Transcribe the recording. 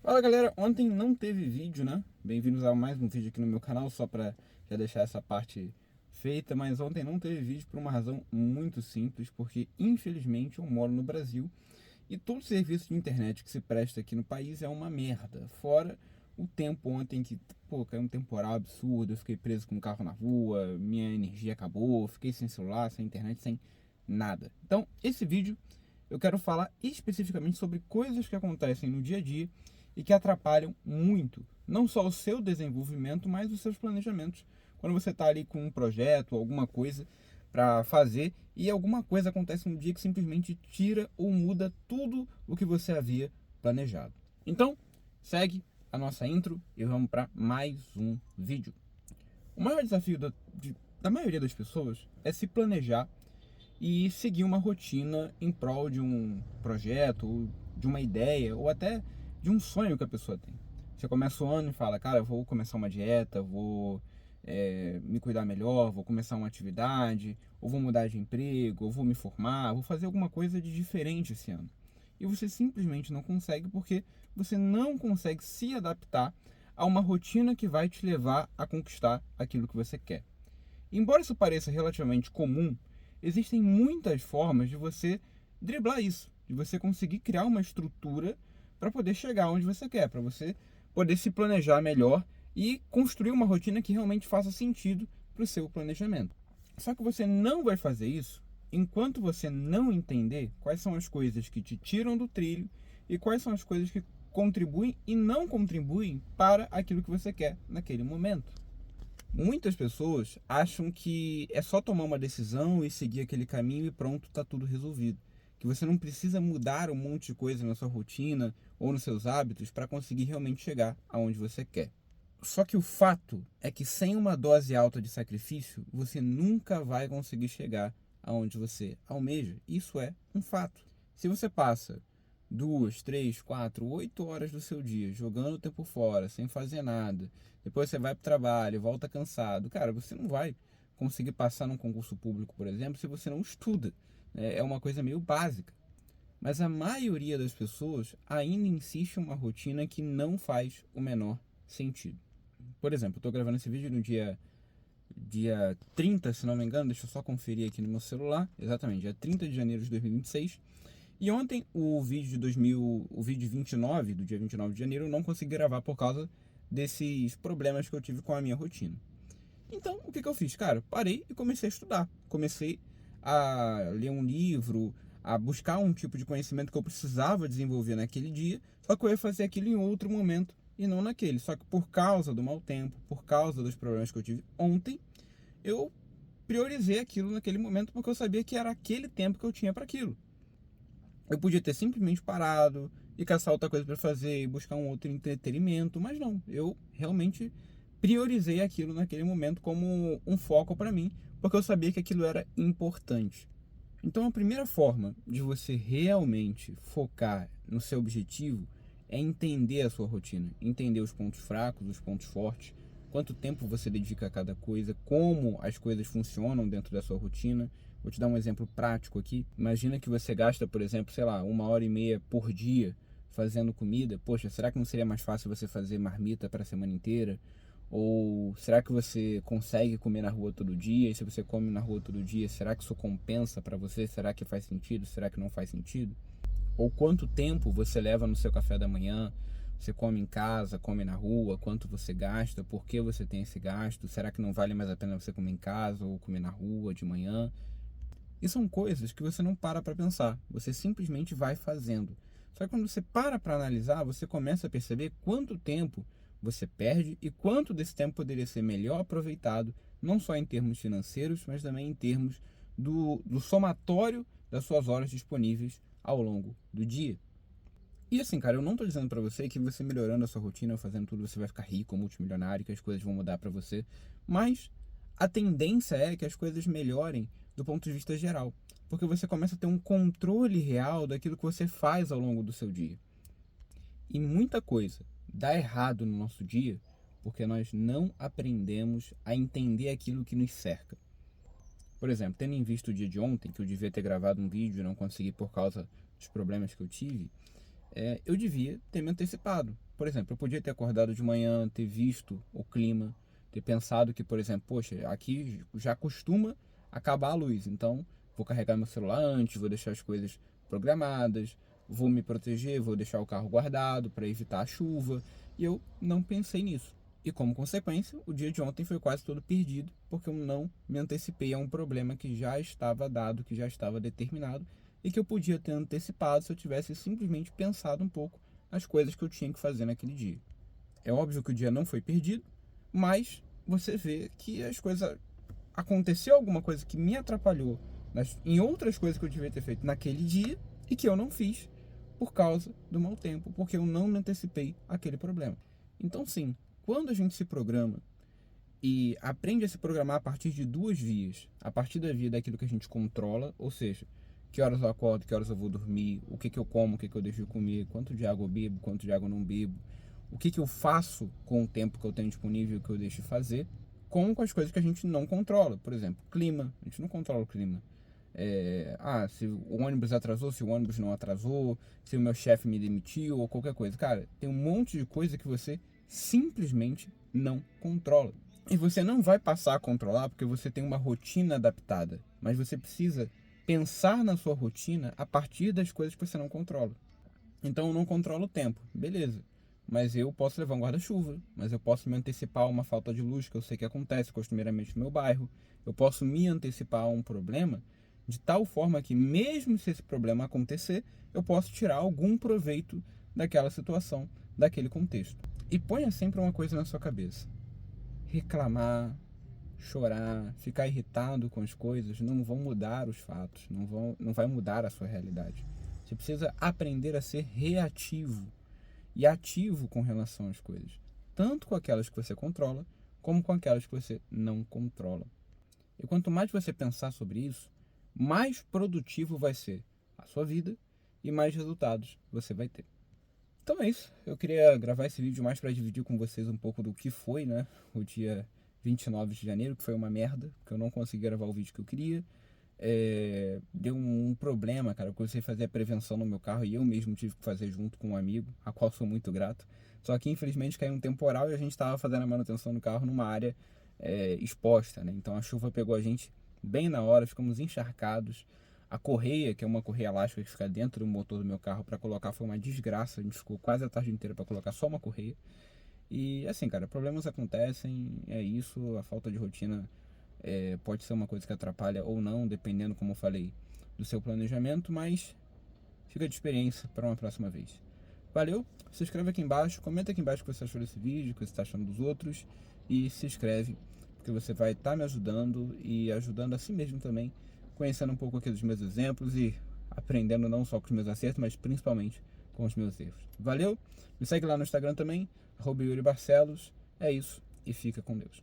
Fala galera, ontem não teve vídeo, né? Bem-vindos a mais um vídeo aqui no meu canal, só pra já deixar essa parte feita, mas ontem não teve vídeo por uma razão muito simples, porque infelizmente eu moro no Brasil e todo serviço de internet que se presta aqui no país é uma merda. Fora o tempo ontem que, caiu um temporal absurdo, eu fiquei preso com o carro na rua, minha energia acabou, fiquei sem celular, sem internet, sem nada. Então, esse vídeo eu quero falar especificamente sobre coisas que acontecem no dia a dia e que atrapalham muito, não só o seu desenvolvimento, mas os seus planejamentos. Quando você está ali com um projeto, alguma coisa para fazer e alguma coisa acontece no dia que simplesmente tira ou muda tudo o que você havia planejado. Então, segue a nossa intro e vamos para mais um vídeo. O maior desafio da maioria das pessoas é se planejar e seguir uma rotina em prol de um projeto, ou de uma ideia, ou até de um sonho que a pessoa tem. Você começa o ano e fala, cara, eu vou começar uma dieta, vou me cuidar melhor, vou começar uma atividade, ou vou mudar de emprego, ou vou me formar, vou fazer alguma coisa de diferente esse ano. E você simplesmente não consegue porque você não consegue se adaptar a uma rotina que vai te levar a conquistar aquilo que você quer. Embora isso pareça relativamente comum, existem muitas formas de você driblar isso, de você conseguir criar uma estrutura para poder chegar onde você quer, para você poder se planejar melhor e construir uma rotina que realmente faça sentido para o seu planejamento. Só que você não vai fazer isso enquanto você não entender quais são as coisas que te tiram do trilho e quais são as coisas que contribuem e não contribuem para aquilo que você quer naquele momento. Muitas pessoas acham que é só tomar uma decisão e seguir aquele caminho e pronto, está tudo resolvido. Que você não precisa mudar um monte de coisa na sua rotina ou nos seus hábitos para conseguir realmente chegar aonde você quer. Só que o fato é que sem uma dose alta de sacrifício, você nunca vai conseguir chegar aonde você almeja. Isso é um fato. Se você passa 2, 3, 4, 8 horas do seu dia jogando o tempo fora, sem fazer nada, depois você vai para o trabalho, volta cansado, cara, você não vai conseguir passar num concurso público, por exemplo, se você não estuda. É uma coisa meio básica. Mas a maioria das pessoas ainda insiste em uma rotina que não faz o menor sentido. Por exemplo, eu estou gravando esse vídeo no dia 30, se não me engano, deixa eu só conferir aqui no meu celular, exatamente, dia 30 de janeiro de 2026. E ontem o vídeo 29, do dia 29 de janeiro, eu não consegui gravar por causa desses problemas que eu tive com a minha rotina. Então, o que eu fiz? Cara, parei e comecei a estudar. Comecei a ler um livro, a buscar um tipo de conhecimento que eu precisava desenvolver naquele dia, só que eu ia fazer aquilo em outro momento e não naquele. Só que por causa do mau tempo, por causa dos problemas que eu tive ontem, eu priorizei aquilo naquele momento porque eu sabia que era aquele tempo que eu tinha para aquilo. Eu podia ter simplesmente parado e caçar outra coisa para fazer e buscar um outro entretenimento, mas não, eu realmente priorizei aquilo naquele momento como um foco para mim, porque eu sabia que aquilo era importante. Então a primeira forma de você realmente focar no seu objetivo é entender a sua rotina, entender os pontos fracos, os pontos fortes, quanto tempo você dedica a cada coisa, como as coisas funcionam dentro da sua rotina. Vou te dar um exemplo prático aqui. Imagina que você gasta, por exemplo, sei lá, 1 hora e meia por dia fazendo comida. Poxa, será que não seria mais fácil você fazer marmita para a semana inteira? Ou será que você consegue comer na rua todo dia? E se você come na rua todo dia, será que isso compensa para você? Será que faz sentido? Será que não faz sentido? Ou quanto tempo você leva no seu café da manhã? Você come em casa, come na rua? Quanto você gasta? Por que você tem esse gasto? Será que não vale mais a pena você comer em casa ou comer na rua de manhã? E são coisas que você não para pensar, você simplesmente vai fazendo. Só que quando você para analisar, você começa a perceber quanto tempo você perde e quanto desse tempo poderia ser melhor aproveitado, não só em termos financeiros, mas também em termos do somatório das suas horas disponíveis ao longo do dia. E assim, cara, eu não tô dizendo pra você que você melhorando a sua rotina, fazendo tudo, você vai ficar rico, multimilionário, que as coisas vão mudar pra você, mas a tendência é que as coisas melhorem do ponto de vista geral, porque você começa a ter um controle real daquilo que você faz ao longo do seu dia. E muita coisa dá errado no nosso dia porque nós não aprendemos a entender aquilo que nos cerca. Por exemplo, tendo em vista o dia de ontem, que eu devia ter gravado um vídeo e não consegui por causa dos problemas que eu tive, eu devia ter me antecipado. Por exemplo, eu podia ter acordado de manhã, ter visto o clima, ter pensado que, por exemplo, poxa, aqui já costuma acabar a luz, então vou carregar meu celular antes, vou deixar as coisas programadas, vou me proteger, vou deixar o carro guardado para evitar a chuva. E eu não pensei nisso. E como consequência, o dia de ontem foi quase todo perdido, porque eu não me antecipei a um problema que já estava dado, que já estava determinado, e que eu podia ter antecipado se eu tivesse simplesmente pensado um pouco as coisas que eu tinha que fazer naquele dia. É óbvio que o dia não foi perdido, mas você vê que as coisas... Aconteceu alguma coisa que me atrapalhou em outras coisas que eu devia ter feito naquele dia e que eu não fiz por causa do mau tempo, porque eu não me antecipei àquele problema. Então sim, quando a gente se programa e aprende a se programar a partir de duas vias, a partir da via daquilo que a gente controla, ou seja, que horas eu acordo, que horas eu vou dormir, o que eu como, o que eu deixo de comer, quanto de água eu bebo, quanto de água eu não bebo, o que eu faço com o tempo que eu tenho disponível e o que eu deixo de fazer, com as coisas que a gente não controla. Por exemplo, clima, a gente não controla o clima. Se o ônibus atrasou, se o ônibus não atrasou, se o meu chefe me demitiu ou qualquer coisa. Cara, tem um monte de coisa que você simplesmente não controla. E você não vai passar a controlar porque você tem uma rotina adaptada, mas você precisa pensar na sua rotina a partir das coisas que você não controla. Então eu não controlo o tempo, beleza. Mas eu posso levar um guarda-chuva, mas eu posso me antecipar a uma falta de luz que eu sei que acontece costumeiramente no meu bairro. Eu posso me antecipar a um problema de tal forma que, mesmo se esse problema acontecer, eu posso tirar algum proveito daquela situação, daquele contexto. E ponha sempre uma coisa na sua cabeça: reclamar, chorar, ficar irritado com as coisas não vão mudar os fatos, não vai mudar a sua realidade. Você precisa aprender a ser reativo e ativo com relação às coisas, tanto com aquelas que você controla, como com aquelas que você não controla. E quanto mais você pensar sobre isso, mais produtivo vai ser a sua vida e mais resultados você vai ter. Então é isso, eu queria gravar esse vídeo mais para dividir com vocês um pouco do que foi, né, o dia 29 de janeiro, que foi uma merda, porque eu não consegui gravar o vídeo que eu queria. Deu um problema, cara. Eu comecei a fazer a prevenção no meu carro e eu mesmo tive que fazer junto com um amigo, a qual sou muito grato. Só que infelizmente caiu um temporal e a gente estava fazendo a manutenção do carro numa área exposta, né? Então a chuva pegou a gente bem na hora, ficamos encharcados. A correia, que é uma correia elástica que fica dentro do motor do meu carro, para colocar foi uma desgraça. A gente ficou quase a tarde inteira para colocar só uma correia. E assim, cara, problemas acontecem, é isso, a falta de rotina pode ser uma coisa que atrapalha ou não, dependendo, como eu falei, do seu planejamento, mas fica de experiência para uma próxima vez. Valeu, se inscreve aqui embaixo, comenta aqui embaixo o que você achou desse vídeo, o que você está achando dos outros, e se inscreve, porque você vai estar me ajudando e ajudando a si mesmo também, conhecendo um pouco aqui dos meus exemplos e aprendendo não só com os meus acertos, mas principalmente com os meus erros. Valeu, me segue lá no Instagram também, @YuriBarcelos. É isso, e fica com Deus.